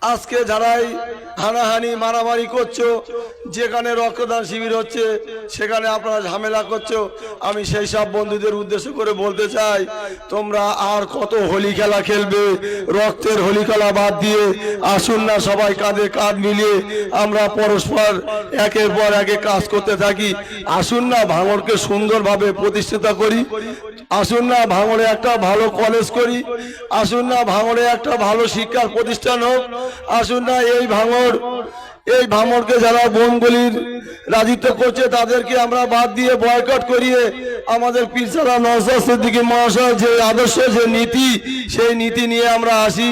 আজকে যারাই হানাহানি মারামারি করছো, যেখানে রক্তদান শিবির হচ্ছে সেখানে আপনারা ঝামেলা করছো, আমি সেই সব বন্ধুদের উদ্দেশ্য করে বলতে চাই, তোমরা আর কত হোলি খেলা খেলবে? রক্তের হোলি খেলা বাদ দিয়ে আসুন না সবাই কাঁধে কাঁধ মিলিয়ে আমরা পরস্পর একের পর একে কাজ করতে থাকি। আসুন না ভাঙড়কে সুন্দরভাবে প্রতিষ্ঠিত করি, আসুন না ভাঙড়ে একটা ভালো কলেজ করি, আসুন না ভাঙড়ে একটা ভালো শিক্ষার প্রতিষ্ঠান হোক, আসুন না এই ভাঙড়কে যারা বোমগুলির রাজত্ব করছে তাদেরকে আমরা বাদ দিয়ে বয়কট করিয়ে আমাদের পীরজাদা নওশাদ সিদ্দিকী মহাশয় যে আদর্শ, যে নীতি, সেই নীতি নিয়ে আমরা আসি।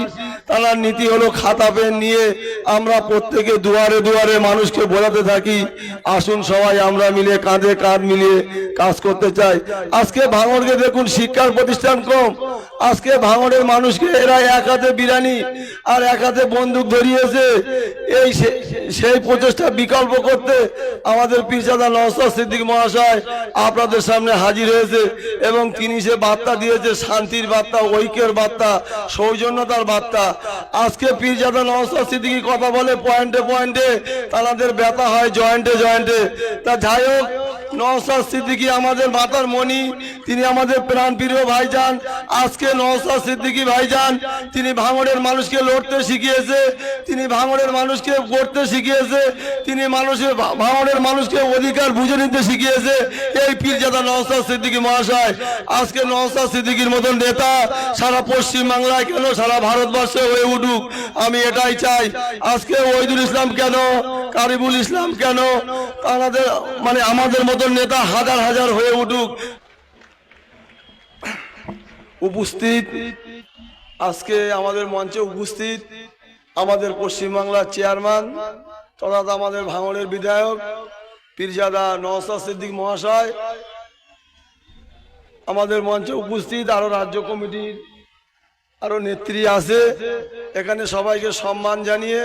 তার নীতি হলো খাতা পেন নিয়ে আমরা প্রত্যেকে দুয়ারে দুয়ারে মানুষকে বোঝাতে থাকি, আসুন সবাই আমরা মিলে কাঁধে কাঁধ মিলিয়ে কাজ করতে চাই। আজকে ভাঙড়কে দেখুন শিক্ষার প্রতিষ্ঠান কম, আজকে ভাঙড়ের মানুষকে এরা এক হাতে বিরানি আর এক হাতে বন্দুক ধরিয়েছে। সেই প্রচেষ্টা বিকল্প করতে আমাদের পীরজাদা নওশাদ সিদ্দিকী মহাশয় আপনাদের সামনে হাজির হয়েছে এবং তিনি সে বার্তা দিয়েছে, শান্তির বার্তা, ঐক্যের বার্তা, সৌজন্যতার বার্তা। আজকে পীরজাদা নওশাদ সিদ্দিকী কথা বলে পয়েন্টে পয়েন্টে, তাদের ব্যথা হয় জয়েন্টে জয়েন্টে। তা যাই হোক, নওশাদ সিদ্দিকী আমাদের মাতার মণি, তিনি আমাদের প্রাণপ্রিয় ভাইজান। আজকে নওশাদ সিদ্দিকী ভাইজান তিনি ভাঙড়ের মানুষকে লড়তে শিখিয়েছে, তিনি ভাঙড়ের মানুষকে করতে শিখিয়েছে, তিনি ভাঙড়ের মানুষকে অধিকার বুঝে নিতে শিখিয়েছে এই পীরজাদা নওশাদ সিদ্দিকী মহাশয়। আজকে নওশাদ সিদ্দিকীর মতন নেতা সারা পশ্চিম বাংলায় কেন, সারা ভারতবর্ষে হয়ে উঠুক, আমি এটাই চাই। আজকে ওহিদুল ইসলাম কেন, কারিবুল ইসলাম কেন, তাদের আমাদের মতন নেতা হাজার হাজার হয়ে উঠুক। উপস্থিত আজকে আমাদের মঞ্চে উপস্থিত আমাদের পশ্চিমবাংলার চেয়ারম্যান তথা আমাদের ভাঙড়ের বিধায়ক পীরজাদা নওশাদ সিদ্দিকী মহাশয়, আমাদের মঞ্চে উপস্থিত আরো রাজ্য কমিটির আরো নেত্রী আছে। এখানে সবাইকে সম্মান জানিয়ে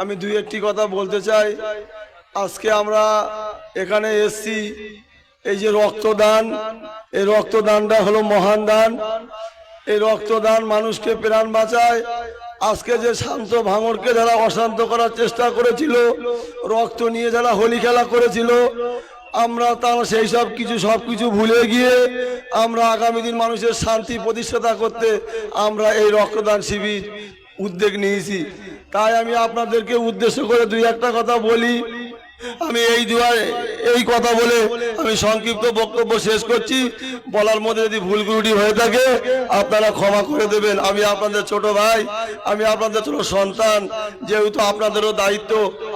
আমি দুই একটি কথা বলতে চাই। আজকে আমরা এখানে এসছি, এই যে রক্তদান, এই রক্তদানটা হলো মহান দান। এই রক্তদান মানুষকে প্রাণ বাঁচায়। আজকে যে শান্ত ভাঙড়কে যারা অশান্ত করার চেষ্টা করেছিল, রক্ত নিয়ে যারা হোলি খেলা করেছিল, আমরা তারা সেই সবকিছু ভুলে গিয়ে আমরা আগামী দিন মানুষের শান্তি প্রতিষ্ঠাতা করতে আমরা এই রক্তদান শিবির উদ্যোগ নিয়েছি। তাই আমি আপনাদেরকে উদ্দেশ্য করে দুই একটা কথা বলি। আমি এই কথা বলে আমি সংক্ষিপ্ত বক্তব্য শেষ করছি। বলার মধ্যে যদি ভুল ত্রুটি হয়ে থাকে আপনারা ক্ষমা করে দেবেন। আমি আপনাদের ছোট ভাই, আমি আপনাদের ছোট সন্তান, যেহেতু আপনাদেরও দায়িত্ব,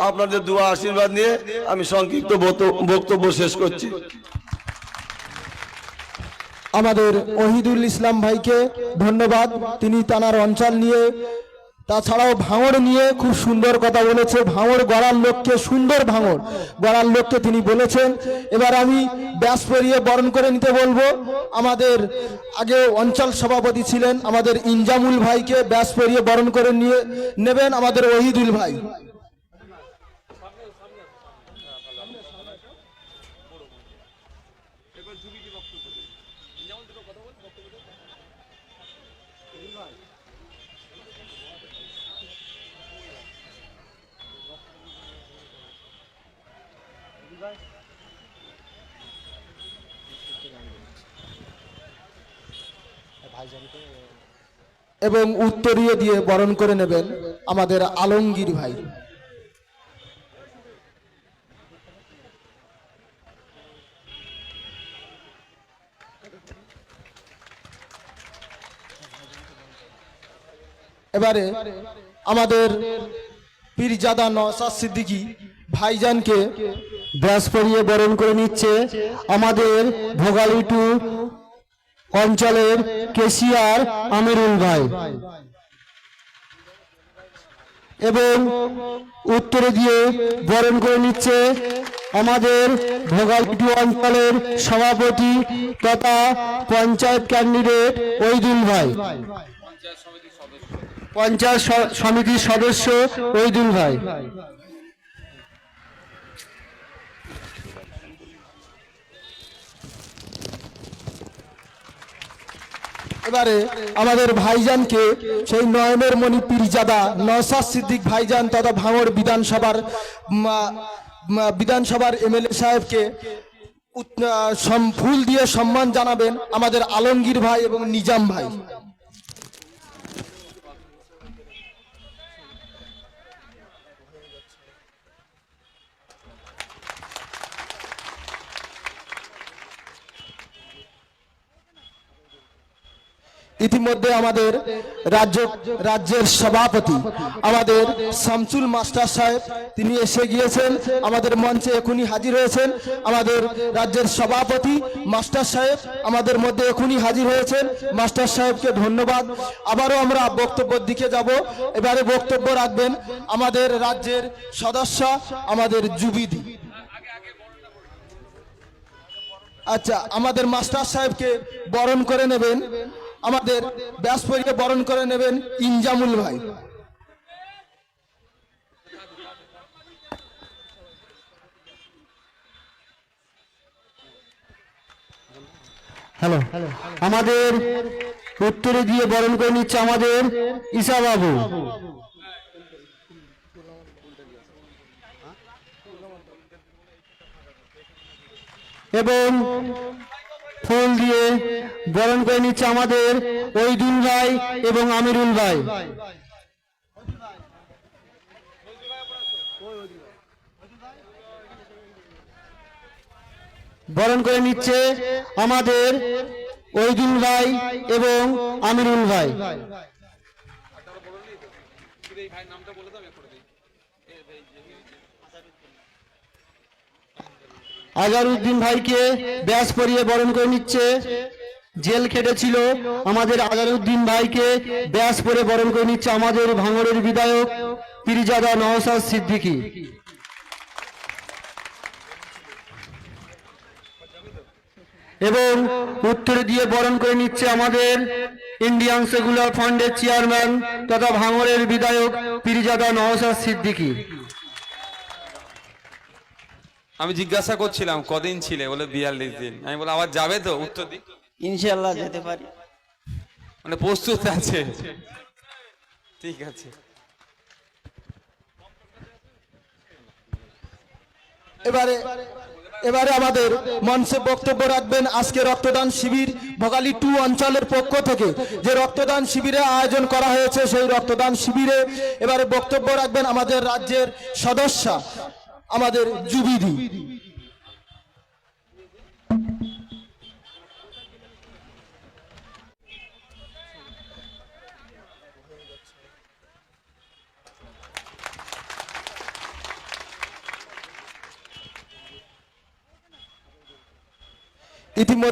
আপনাদের দোয়া আশীর্বাদ নিয়ে আমি সংক্ষিপ্ত বক্তব্য শেষ করছি। আমাদের ওহিদুল ইসলাম ভাইকে ধন্যবাদ, তিনি তানার অঞ্চল নিয়ে তাছাড়াও ভাঙড় নিয়ে খুব সুন্দর কথা বলেছে। ভাঙড় গড়ার লোককে, সুন্দর ভাঙড় গড়ার লোককে তিনি বলেছেন। এবার আমি ব্যাস পেরিয়ে বরণ করে নিতে বলবো আমাদের আগে অঞ্চল সভাপতি ছিলেন আমাদের ইনজামুল ভাইকে, ব্যাস পেরিয়ে বরণ করে নিয়ে নেবেন আমাদের ওহিদুল ভাই। এবং উত্তরীয় দিয়ে বরণ করে নেবেন আমাদের আলমগীর ভাই। এবারে আমাদের পীরজাদা নওশাদ সিদ্দিকী ভাইজানকে ব্যাস পরিয়ে বরণ করে নিচ্ছে আমাদের ভোগালী টু অঞ্চলের কেশিয়ার আমিরুল ভাই এবং উত্তরে দিয়ে বরণ করে নিচ্ছে আমাদের ভোগালী টু অঞ্চলের সভাপতি তথা পঞ্চায়েত ক্যান্ডিডেট ওহিদুল ভাই, পঞ্চায়েত সমিতির সদস্য ওহিদুল ভাই। এবারে আমাদের ভাইজানকে সেই নয়নের মণি পীরজাদা নওশাদ সিদ্দিক ভাইজান তথা ভাঙড় বিধানসভার এমএলএ সাহেবকে ফুল দিয়ে সম্মান জানাবেন আমাদের আলমগীর ভাই এবং নিজাম ভাই। ইতিমধ্যে আমাদের রাজ্যের সভাপতি আমাদের শামসুল মাস্টার সাহেব তিনি এসে গিয়েছেন, আমাদের মঞ্চে এখনই হাজির হয়েছেন। আমাদের রাজ্যের সভাপতি মাস্টার সাহেব আমাদের মধ্যে এখনই হাজির হয়েছেন, মাস্টার সাহেবকে ধন্যবাদ। আবারও আমরা বক্তব্যের দিকে যাব। এবারে বক্তব্য রাখবেন আমাদের রাজ্যের সদস্য আমাদের জুবিদি। আচ্ছা, আমাদের মাস্টার সাহেবকে বরণ করে নেবেন, আমাদের ব্যাসপরিকে বরণ করে নেবেন ইনজামুল ভাই। হ্যালো, আমাদের উত্তরে দিয়ে বরণ করে নিচ্ছে আমাদের ঈশা বাবু। এবং ফুল দিয়ে বরণ করে নিচ্ছে আমাদের ওইদুল ভাই এবং আমিরুল ভাই। বরণ করে নিচ্ছে আমাদের ওইদুল ভাই এবং আমিরুল ভাই। আজারউদ্দিন ভাইকে ব্যাস পরিয়ে বরণ করে নিচ্ছে, জেল খেটেছিল আমাদের আজারউদ্দিন ভাইকে ব্যাস পরে বরণ করে নিচ্ছে আমাদের ভাঙড়ের বিধায়ক পীরজাদা নওশাদ সিদ্দিকী। এবং উত্তরে দিয়ে বরণ করে নিচ্ছে আমাদের ইন্ডিয়ান সেকুলার ফান্ডের চেয়ারম্যান তথা ভাঙড়ের বিধায়ক পীরজাদা নওশাদ সিদ্দিকী। আমি জিজ্ঞাসা করছিলাম কদিন ছিলে, বলে 42 দিন। আমি বলে আবার যাবে তো? উত্তর দিক ইনশাআল্লাহ যেতে পারি, মানে প্রস্তুত আছে। ঠিক আছে। এবারে আমাদের মঞ্চে বক্তব্য রাখবেন আজকে রক্তদান শিবির ভোগালী 2 অঞ্চলের পক্ষ থেকে যে রক্তদান শিবিরের আয়োজন করা হয়েছে, সেই রক্তদান শিবিরে এবারে বক্তব্য রাখবেন আমাদের রাজ্যের সদস্য আমাদের জুবিদি। ইতিমধ্যে